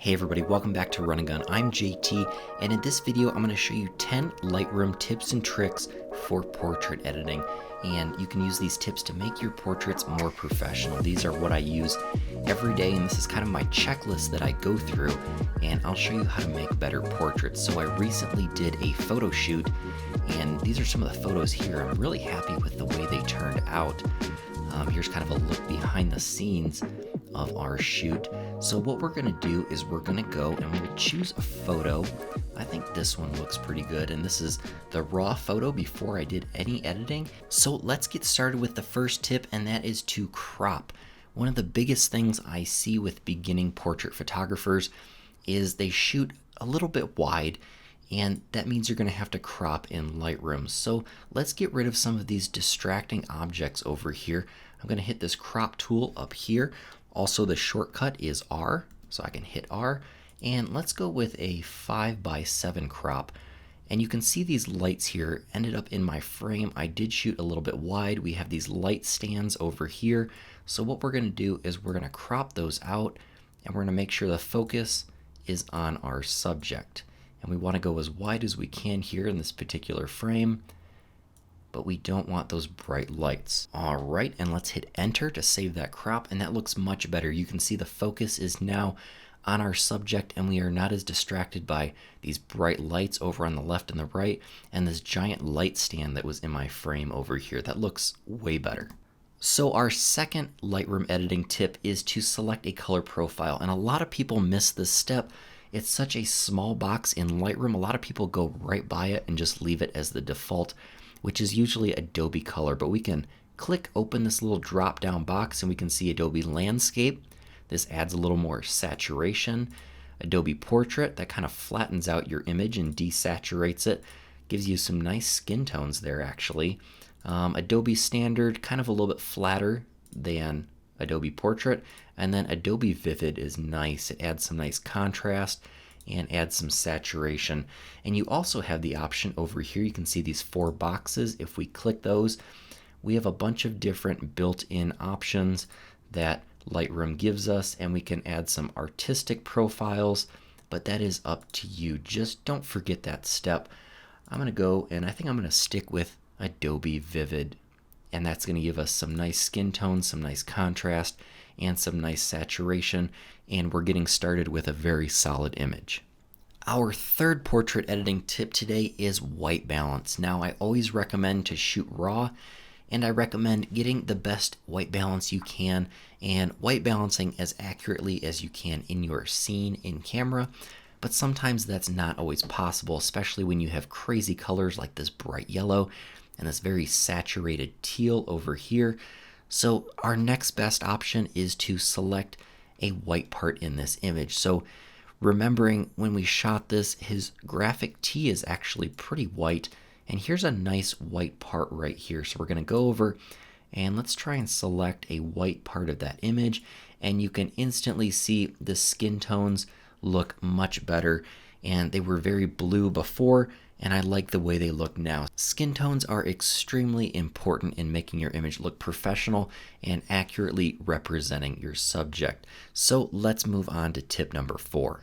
Hey everybody, welcome back to Run and Gun. I'm JT, and in this video I'm going to show you 10 Lightroom tips and tricks for portrait editing. And you can use these tips to make your portraits more professional. These are what I use every day, and this is kind of my checklist that I go through, and I'll show you how to make better portraits. So I recently did a photo shoot, and these are some of the photos here. I'm really happy with the way they turned out. Here's kind of a look behind the scenes of our shoot. So what we're going to do is we're going to go and we'll choose a photo. I think this one looks pretty good, and this is the raw photo before I did any editing. So let's get started with the first tip, and that is to crop. One of the biggest things I see with beginning portrait photographers is they shoot a little bit wide, and that means you're going to have to crop in Lightroom. So let's get rid of some of these distracting objects over here. I'm going to hit this crop tool up here. Also, the shortcut is R, so I can hit R. And let's go with a 5:7 crop. And you can see these lights here ended up in my frame. I did shoot a little bit wide. We have these light stands over here. So what we're going to do is we're going to crop those out, and we're going to make sure the focus is on our subject. And we want to go as wide as we can here in this particular frame, but we don't want those bright lights. All right, and let's hit enter to save that crop, and that looks much better. You can see the focus is now on our subject, and we are not as distracted by these bright lights over on the left and the right, and this giant light stand that was in my frame over here. That looks way better. So our second Lightroom editing tip is to select a color profile, and a lot of people miss this step. It's such a small box in Lightroom. A lot of people go right by it and just leave it as the default, which is usually Adobe Color, but we can click open this little drop down box and we can see Adobe Landscape. This adds a little more saturation. Adobe Portrait, that kind of flattens out your image and desaturates it. Gives you some nice skin tones there actually. Adobe Standard, kind of a little bit flatter than Adobe Portrait. And then Adobe Vivid is nice. It adds some nice contrast and add some saturation. And you also have the option over here. You can see these 4 boxes. If we click those, we have a bunch of different built-in options that Lightroom gives us, and we can add some artistic profiles, but that is up to you. Just don't forget that step. I'm gonna go, and I think I'm gonna stick with Adobe Vivid, and that's gonna give us some nice skin tones, some nice contrast, and some nice saturation, and we're getting started with a very solid image. Our third portrait editing tip today is white balance. Now, I always recommend to shoot raw, and I recommend getting the best white balance you can and white balancing as accurately as you can in your scene in camera, but sometimes that's not always possible, especially when you have crazy colors like this bright yellow and this very saturated teal over here. So our next best option is to select a white part in this image. So remembering when we shot this, his graphic tee is actually pretty white, and here's a nice white part right here. So we're going to go over and let's try and select a white part of that image, and you can instantly see the skin tones look much better, and they were very blue before, and I like the way they look now. Skin tones are extremely important in making your image look professional and accurately representing your subject. So let's move on to tip number 4.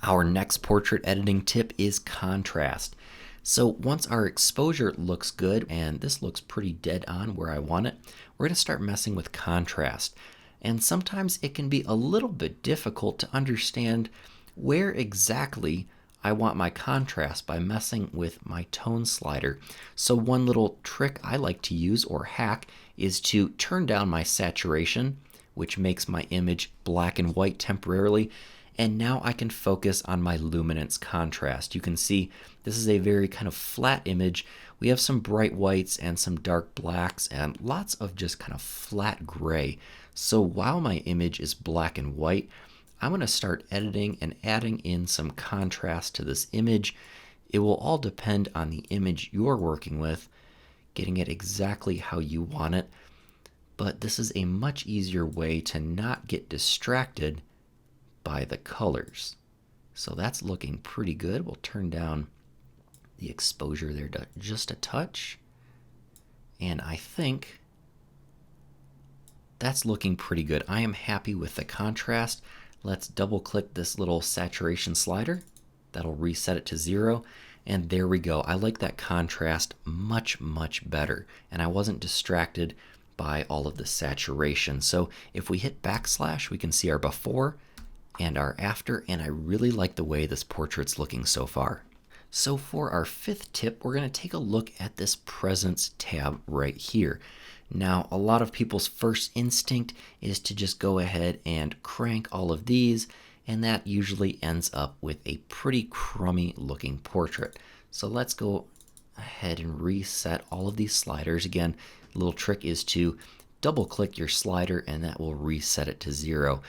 Our next portrait editing tip is contrast. So once our exposure looks good, and this looks pretty dead on where I want it, we're going to start messing with contrast. And sometimes it can be a little bit difficult to understand where exactly I want my contrast by messing with my tone slider. So one little trick I like to use, or hack, is to turn down my saturation, which makes my image black and white temporarily, and now I can focus on my luminance contrast. You can see this is a very kind of flat image. We have some bright whites and some dark blacks and lots of just kind of flat gray. So while my image is black and white, I'm going to start editing and adding in some contrast to this image. It will all depend on the image you're working with, getting it exactly how you want it. But this is a much easier way to not get distracted by the colors. So that's looking pretty good. We'll turn down the exposure there to just a touch. And I think that's looking pretty good. I am happy with the contrast. Let's double click this little saturation slider. That'll reset it to 0. And there we go. I like that contrast much, much better. And I wasn't distracted by all of the saturation. So if we hit backslash, we can see our before and our after. And I really like the way this portrait's looking so far. So for our 5th tip, we're going to take a look at this presence tab right here. Now, a lot of people's first instinct is to just go ahead and crank all of these, and that usually ends up with a pretty crummy looking portrait. So let's go ahead and reset all of these sliders. Again, the little trick is to double click your slider and that will reset it to 0.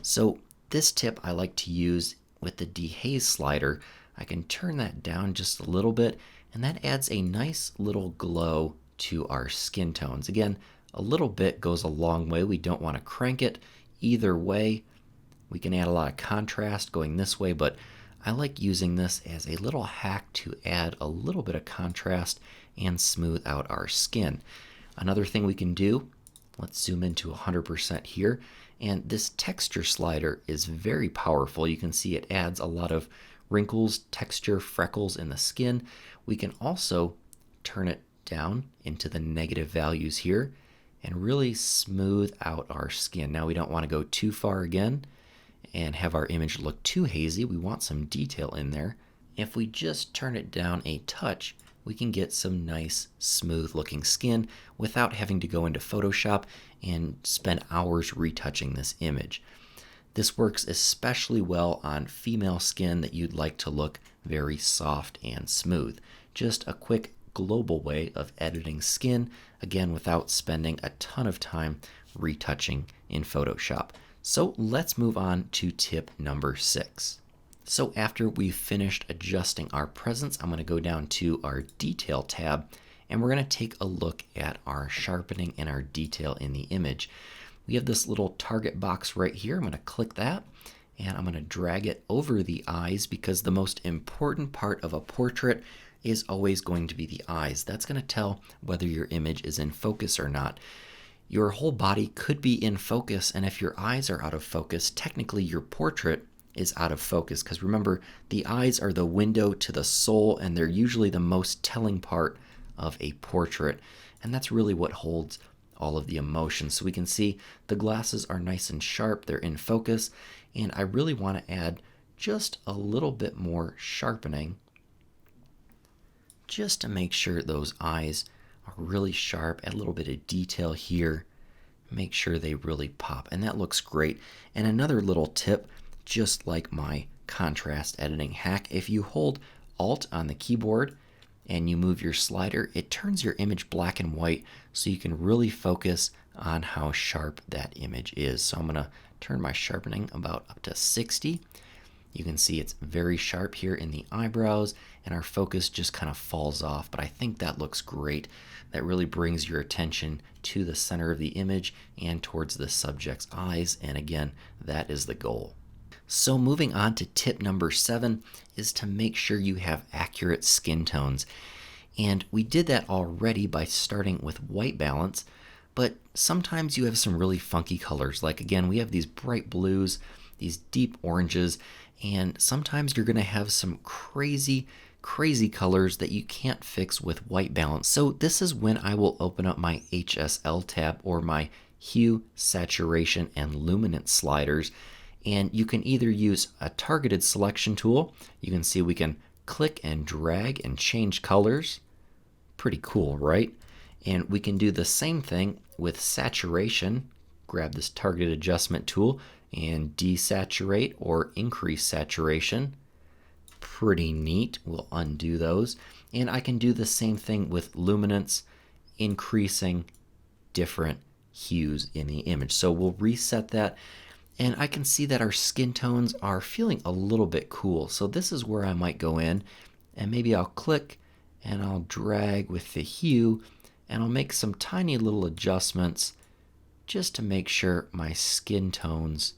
So this tip I like to use with the dehaze slider. I can turn that down just a little bit, and that adds a nice little glow to our skin tones. Again, a little bit goes a long way. We don't want to crank it either way. We can add a lot of contrast going this way, but I like using this as a little hack to add a little bit of contrast and smooth out our skin. Another thing we can do, let's zoom into 100% here, and this texture slider is very powerful. You can see it adds a lot of wrinkles, texture, freckles in the skin. We can also turn it down into the negative values here and really smooth out our skin. Now we don't want to go too far again and have our image look too hazy. We want some detail in there. If we just turn it down a touch, we can get some nice smooth looking skin without having to go into Photoshop and spend hours retouching this image. This works especially well on female skin that you'd like to look very soft and smooth. Just a quick global way of editing skin, again without spending a ton of time retouching in Photoshop. So let's move on to tip number 6. So after we've finished adjusting our presence, I'm going to go down to our detail tab and we're going to take a look at our sharpening and our detail in the image. We have this little target box right here. I'm going to click that and I'm going to drag it over the eyes because the most important part of a portrait is always going to be the eyes. That's going to tell whether your image is in focus or not. Your whole body could be in focus, and if your eyes are out of focus, technically your portrait is out of focus, because remember, the eyes are the window to the soul and they're usually the most telling part of a portrait, and that's really what holds all of the emotion. So we can see the glasses are nice and sharp, they're in focus, and I really want to add just a little bit more sharpening just to make sure those eyes are really sharp. Add a little bit of detail here, make sure they really pop, and that looks great. And another little tip, just like my contrast editing hack, if you hold Alt on the keyboard and you move your slider, it turns your image black and white so you can really focus on how sharp that image is. So I'm going to turn my sharpening about up to 60. You can see it's very sharp here in the eyebrows and our focus just kind of falls off, but I think that looks great. That really brings your attention to the center of the image and towards the subject's eyes, and again, that is the goal. So moving on to tip number 7 is to make sure you have accurate skin tones. And we did that already by starting with white balance, but sometimes you have some really funky colors. Like again, we have these bright blues, these deep oranges, and sometimes you're going to have some crazy colors that you can't fix with white balance. So this is when I will open up my HSL tab or my hue, saturation, and luminance sliders. And you can either use a targeted selection tool. You can see we can click and drag and change colors. Pretty cool, right? And we can do the same thing with saturation. Grab this targeted adjustment tool and desaturate or increase saturation. Pretty neat. We'll undo those. And I can do the same thing with luminance, increasing different hues in the image. So we'll reset that. And I can see that our skin tones are feeling a little bit cool. So this is where I might go in and maybe I'll click and I'll drag with the hue and I'll make some tiny little adjustments just to make sure my skin tones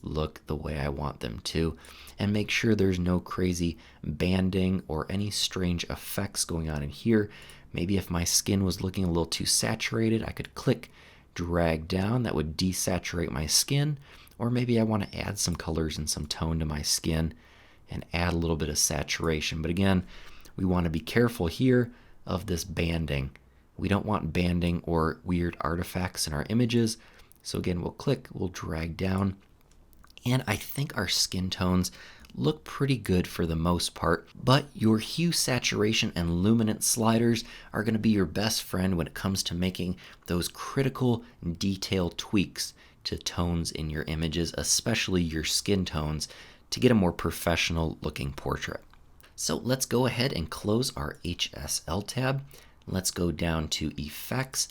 look the way I want them to, and make sure there's no crazy banding or any strange effects going on in here. Maybe if my skin was looking a little too saturated, I could click, drag down, that would desaturate my skin. Or maybe I want to add some colors and some tone to my skin and add a little bit of saturation. But again, we want to be careful here of this banding. We don't want banding or weird artifacts in our images. So again, we'll click, we'll drag down, and I think our skin tones look pretty good for the most part, but your hue, saturation, and luminance sliders are going to be your best friend when it comes to making those critical detail tweaks to tones in your images, especially your skin tones, to get a more professional looking portrait. So let's go ahead and close our HSL tab. Let's go down to Effects.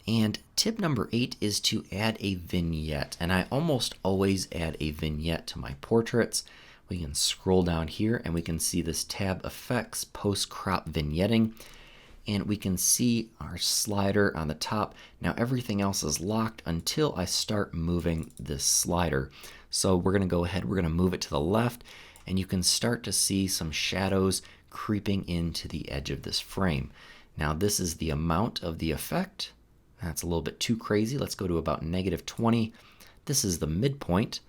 And tip number 8 is to add a vignette. And I almost always add a vignette to my portraits. We can scroll down here and we can see this tab, Effects, Post-Crop Vignetting. And we can see our slider on the top. Now everything else is locked until I start moving this slider. So we're going to go ahead, we're going to move it to the left, and you can start to see some shadows creeping into the edge of this frame. Now this is the amount of the effect. That's a little bit too crazy. Let's go to about -20. This is the midpoint.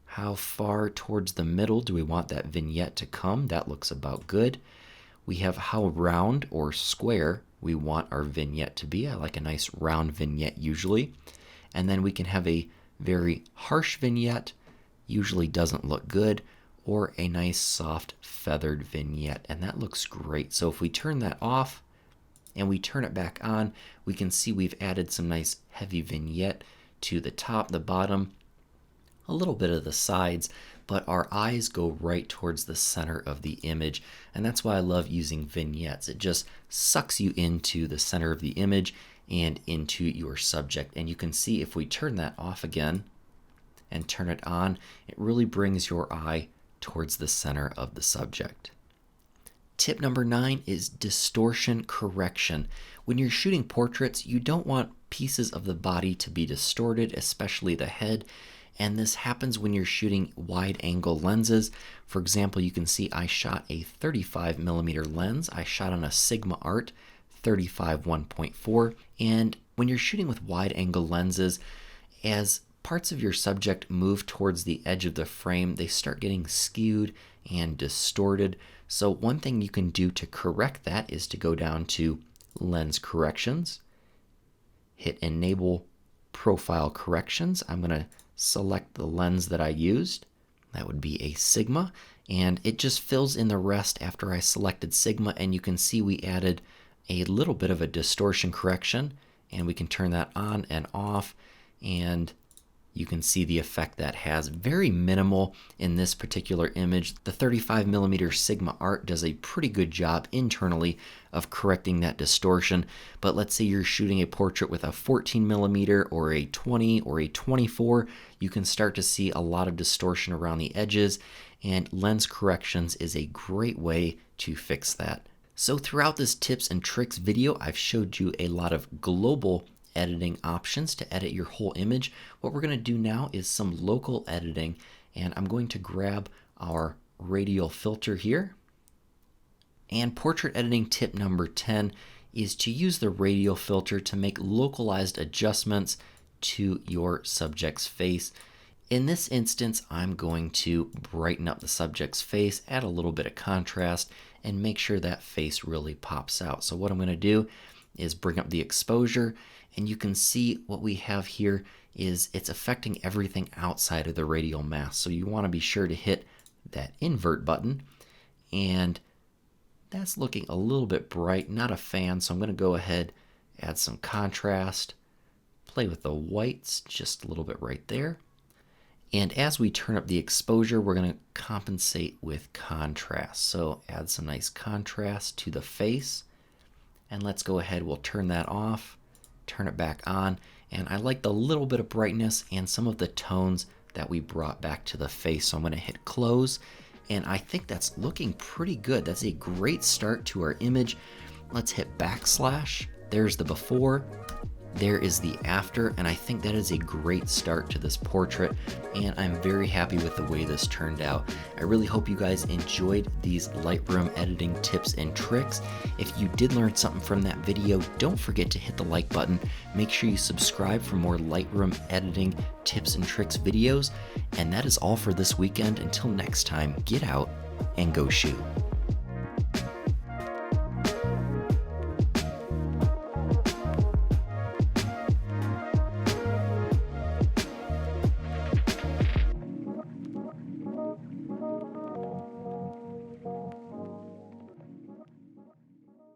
How far towards the middle do we want that vignette to come? That looks about good. We have how round or square we want our vignette to be. I like a nice round vignette usually. And then we can have a very harsh vignette, usually doesn't look good, or a nice soft feathered vignette, and that looks great. So if we turn that off and we turn it back on, we can see we've added some nice heavy vignette to the top, the bottom, a little bit of the sides, but our eyes go right towards the center of the image, and that's why I love using vignettes. It just sucks you into the center of the image and into your subject. And you can see if we turn that off again and turn it on, it really brings your eye towards the center of the subject. Tip number 9 is distortion correction. When you're shooting portraits, you don't want pieces of the body to be distorted, especially the head. And this happens when you're shooting wide angle lenses. For example, you can see I shot a 35mm lens. I shot on a Sigma Art 35 1.4. And when you're shooting with wide angle lenses, as parts of your subject move towards the edge of the frame, they start getting skewed and distorted. So one thing you can do to correct that is to go down to Lens Corrections, hit Enable Profile Corrections. I'm going to select the lens that I used. That would be a Sigma, and it just fills in the rest after I selected Sigma, and you can see we added a little bit of a distortion correction, and we can turn that on and off, and you can see the effect that has. Very minimal in this particular image. The 35mm Sigma Art does a pretty good job internally of correcting that distortion, but let's say you're shooting a portrait with a 14mm or a 20 or a 24, you can start to see a lot of distortion around the edges, and Lens Corrections is a great way to fix that. So throughout this tips and tricks video, I've showed you a lot of global editing options to edit your whole image. What we're going to do now is some local editing, and I'm going to grab our radial filter here. And portrait editing tip number 10 is to use the radial filter to make localized adjustments to your subject's face. In this instance, I'm going to brighten up the subject's face, add a little bit of contrast, and make sure that face really pops out. So what I'm going to do is bring up the exposure, and you can see what we have here is it's affecting everything outside of the radial mask. So you want to be sure to hit that invert button, and that's looking a little bit bright, not a fan, so I'm going to go ahead, add some contrast, play with the whites just a little bit right there. And as we turn up the exposure, we're going to compensate with contrast. So add some nice contrast to the face, and let's go ahead, we'll turn that off, turn it back on, and I like the little bit of brightness and some of the tones that we brought back to the face. So I'm going to hit close, and I think that's looking pretty good. That's a great start to our image. Let's hit backslash. There's the before, there is the after, and I think that is a great start to this portrait, and I'm very happy with the way this turned out. I really hope you guys enjoyed these Lightroom editing tips and tricks. If you did learn something from that video, don't forget to hit the like button. Make sure you subscribe for more Lightroom editing tips and tricks videos. And that is all for this weekend. Until next time, get out and go shoot.